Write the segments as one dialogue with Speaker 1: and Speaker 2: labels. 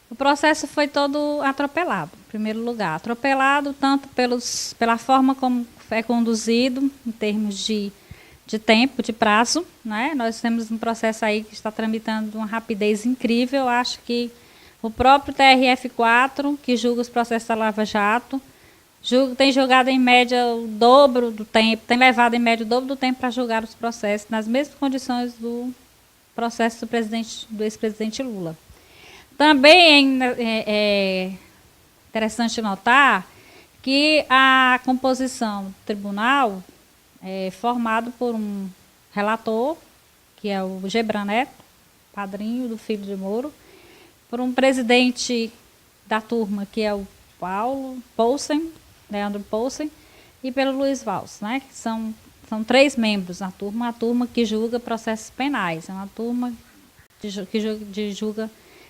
Speaker 1: O processo foi todo atropelado, em primeiro lugar. Atropelado tanto pela forma como é conduzido, em termos de tempo, de prazo. Né? Nós temos um processo aí que está tramitando de uma rapidez incrível. Eu acho que o próprio TRF4, que julga os processos da Lava Jato, tem julgado em média o dobro do tempo, tem levado em média o dobro do tempo para julgar os processos, nas mesmas condições do processo do ex-presidente Lula. Também é interessante notar que a composição do tribunal é formada por um relator, que é o Gebran Neto, padrinho do filho de Moro, por um presidente da turma, que é o Leandro Poulsen, e pelo Luiz Valls, né, que são 3 membros na turma, a turma que julga processos penais, é uma turma que julga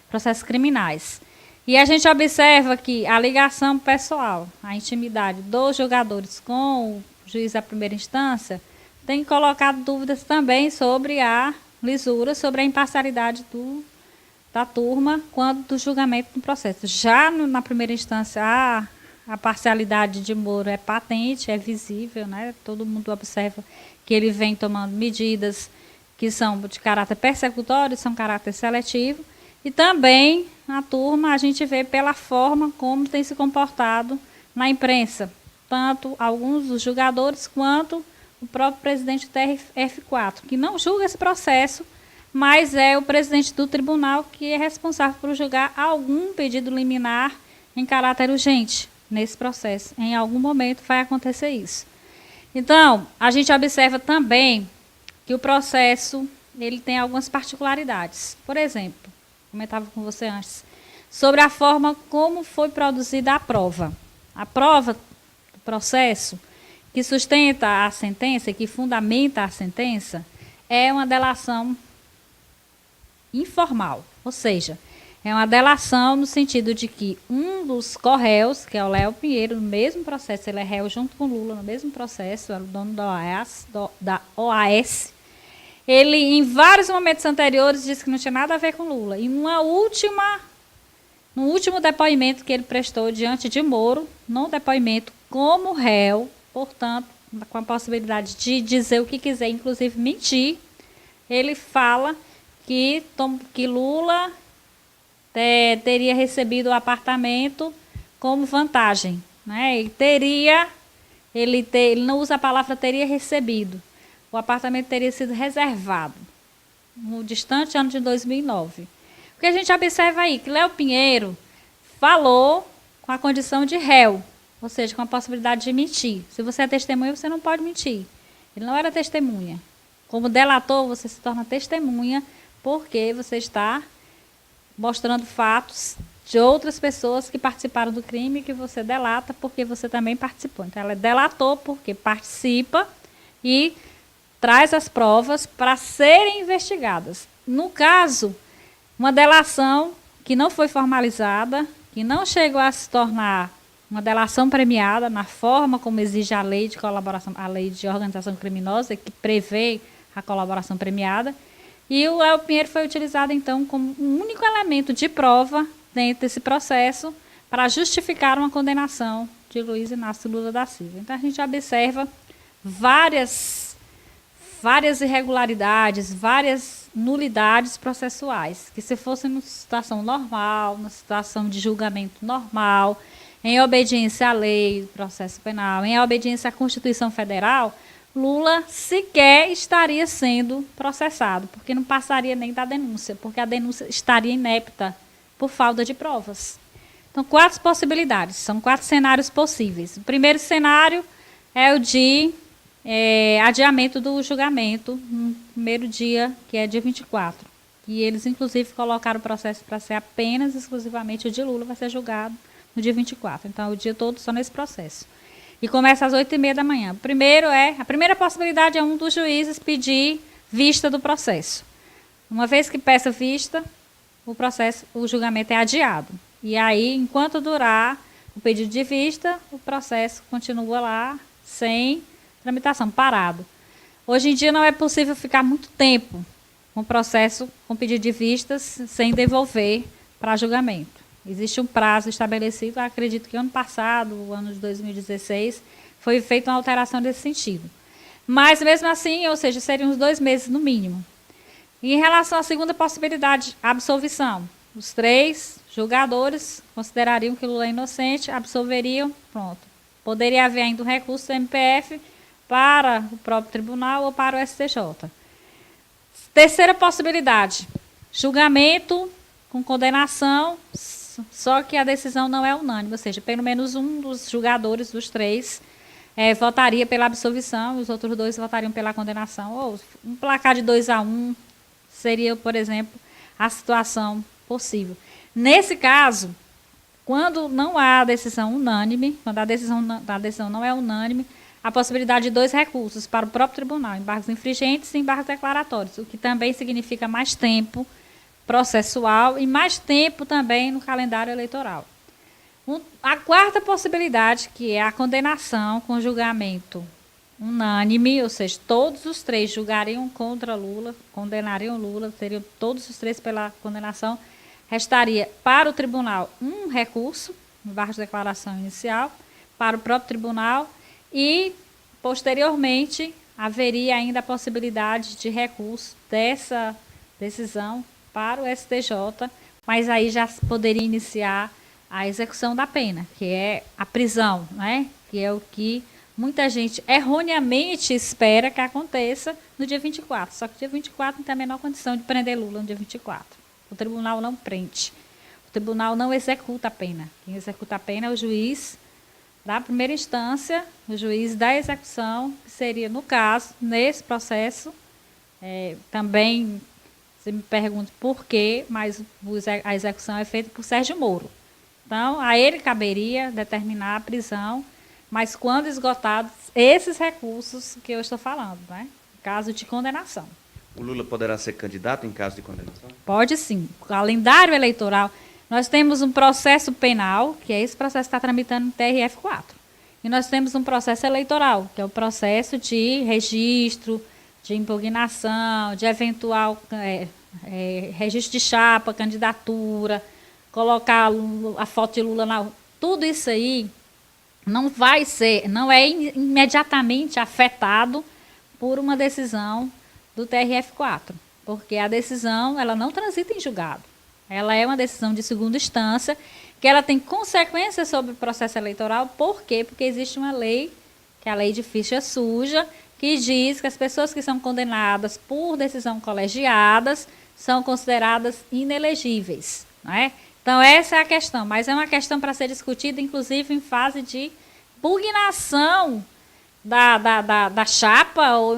Speaker 1: processos criminais. E a gente observa que a ligação pessoal, a intimidade dos jogadores com o juiz da primeira instância tem colocado dúvidas também sobre a lisura, sobre a imparcialidade da turma quanto do julgamento do processo. Já na primeira instância, a parcialidade de Moro é patente, é visível, né? Todo mundo observa que ele vem tomando medidas que são de caráter persecutório, são de caráter seletivo. E também, na turma, a gente vê pela forma como tem se comportado na imprensa, tanto alguns dos julgadores quanto o próprio presidente do TRF4, que não julga esse processo, mas é o presidente do tribunal que é responsável por julgar algum pedido liminar em caráter urgente nesse processo. Em algum momento vai acontecer isso. Então, a gente observa também que o processo ele tem algumas particularidades. Por exemplo, comentava com você antes, sobre a forma como foi produzida a prova. A prova do processo que sustenta a sentença, que fundamenta a sentença, é uma delação informal, ou seja, é uma delação no sentido de que um dos corréus, que é o Léo Pinheiro, no mesmo processo, ele é réu junto com Lula, no mesmo processo, era o dono da OAS, ele, em vários momentos anteriores, disse que não tinha nada a ver com Lula. E no último depoimento que ele prestou diante de Moro, num depoimento como réu, portanto, com a possibilidade de dizer o que quiser, inclusive mentir, ele fala que Lula teria recebido o apartamento como vantagem. Né? Ele não usa a palavra teria recebido. O apartamento teria sido reservado no distante ano de 2009. O que a gente observa aí? Que Léo Pinheiro falou com a condição de réu, ou seja, com a possibilidade de mentir. Se você é testemunha, você não pode mentir. Ele não era testemunha. Como delator, você se torna testemunha porque você está mostrando fatos de outras pessoas que participaram do crime que você delata porque você também participou. Então, ela é delator porque participa e traz as provas para serem investigadas. No caso, uma delação que não foi formalizada, que não chegou a se tornar uma delação premiada na forma como exige a lei de colaboração, a lei de organização criminosa, que prevê a colaboração premiada, e o Léo Pinheiro foi utilizado, então, como um único elemento de prova dentro desse processo para justificar uma condenação de Luiz Inácio Lula da Silva. Então, a gente observa várias irregularidades, várias nulidades processuais, que se fosse numa situação normal, numa situação de julgamento normal, em obediência à lei do processo penal, em obediência à Constituição Federal, Lula sequer estaria sendo processado, porque não passaria nem da denúncia, porque a denúncia estaria inepta por falta de provas. Então, 4 possibilidades, são 4 cenários possíveis. O primeiro cenário é o de adiamento do julgamento no primeiro dia, que é dia 24. E eles, inclusive, colocaram o processo para ser apenas, exclusivamente, o de Lula vai ser julgado no dia 24. Então, o dia todo só nesse processo. E começa às 8h30 da manhã. A primeira possibilidade é um dos juízes pedir vista do processo. Uma vez que peça vista, o julgamento é adiado. E aí, enquanto durar o pedido de vista, o processo continua lá sem tramitação, parado. Hoje em dia não é possível ficar muito tempo com o processo com pedido de vistas sem devolver para julgamento. Existe um prazo estabelecido, acredito que ano passado, o ano de 2016, foi feita uma alteração nesse sentido. Mas, mesmo assim, ou seja, seriam uns 2 meses no mínimo. E em relação à segunda possibilidade, absolvição. Os 3 julgadores considerariam que Lula é inocente, absolveriam, pronto. Poderia haver ainda um recurso do MPF para o próprio tribunal ou para o STJ. Terceira possibilidade, julgamento com condenação, só que a decisão não é unânime, ou seja, pelo menos um dos julgadores, dos 3, votaria pela absolvição, e os outros 2 votariam pela condenação. Ou um placar de 2-1 seria, por exemplo, a situação possível. Nesse caso, quando não há decisão unânime, quando a decisão não é unânime, a possibilidade de 2 recursos para o próprio tribunal, embargos infringentes e embargos declaratórios, o que também significa mais tempo processual e mais tempo também no calendário eleitoral. A quarta possibilidade, que é a condenação com julgamento unânime, ou seja, todos os 3 julgariam contra Lula, condenariam Lula, seriam todos os 3 pela condenação, restaria para o tribunal um recurso, embargo de declaração inicial, para o próprio tribunal e, posteriormente, haveria ainda a possibilidade de recurso dessa decisão para o STJ, mas aí já poderia iniciar a execução da pena, que é a prisão, né? Que é o que muita gente erroneamente espera que aconteça no dia 24. Só que dia 24 não tem a menor condição de prender Lula no dia 24. O tribunal não prende. O tribunal não executa a pena. Quem executa a pena é o juiz da primeira instância, o juiz da execução, que seria, no caso, nesse processo, também, você me pergunta por quê, mas a execução é feita por Sérgio Moro. Então, a ele caberia determinar a prisão, mas quando esgotados esses recursos que eu estou falando, né? Em caso de condenação.
Speaker 2: O Lula poderá ser candidato em caso de condenação?
Speaker 1: Pode sim. O calendário eleitoral, nós temos um processo penal, que é esse processo que está tramitando no TRF4. E nós temos um processo eleitoral, que é o processo de registro, de impugnação, de eventual registro de chapa, candidatura, colocar a foto de Lula na... Tudo isso aí não é imediatamente afetado por uma decisão do TRF4, porque a decisão ela não transita em julgado. Ela é uma decisão de segunda instância, que ela tem consequências sobre o processo eleitoral. Por quê? Porque existe uma lei, que é a lei de ficha suja, que diz que as pessoas que são condenadas por decisão colegiadas são consideradas inelegíveis, não é? Então, essa é a questão, mas é uma questão para ser discutida, inclusive, em fase de impugnação da chapa ou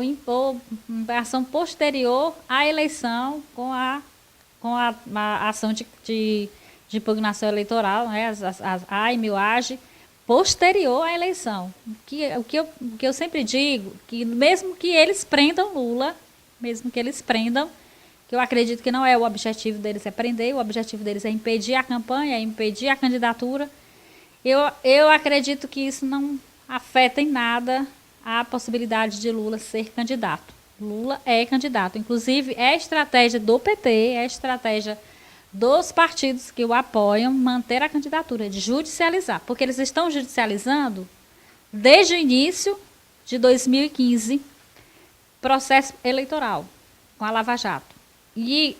Speaker 1: ação posterior à eleição com a ação de impugnação eleitoral, né, a AIME-AGE, posterior à eleição. O que eu sempre digo, que mesmo que eles prendam Lula, que eu acredito que não é o objetivo deles é prender, o objetivo deles é impedir a campanha, é impedir a candidatura. Eu acredito que isso não afeta em nada a possibilidade de Lula ser candidato. Lula é candidato. Inclusive, é estratégia do PT, é estratégia dos partidos que o apoiam manter a candidatura, de judicializar. Porque eles estão judicializando desde o início de 2015, processo eleitoral, com a Lava Jato. E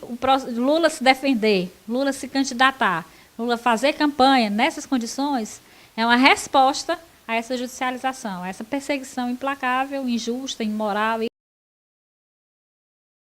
Speaker 1: Lula se defender, Lula se candidatar, Lula fazer campanha nessas condições, é uma resposta a essa judicialização, a essa perseguição implacável, injusta, imoral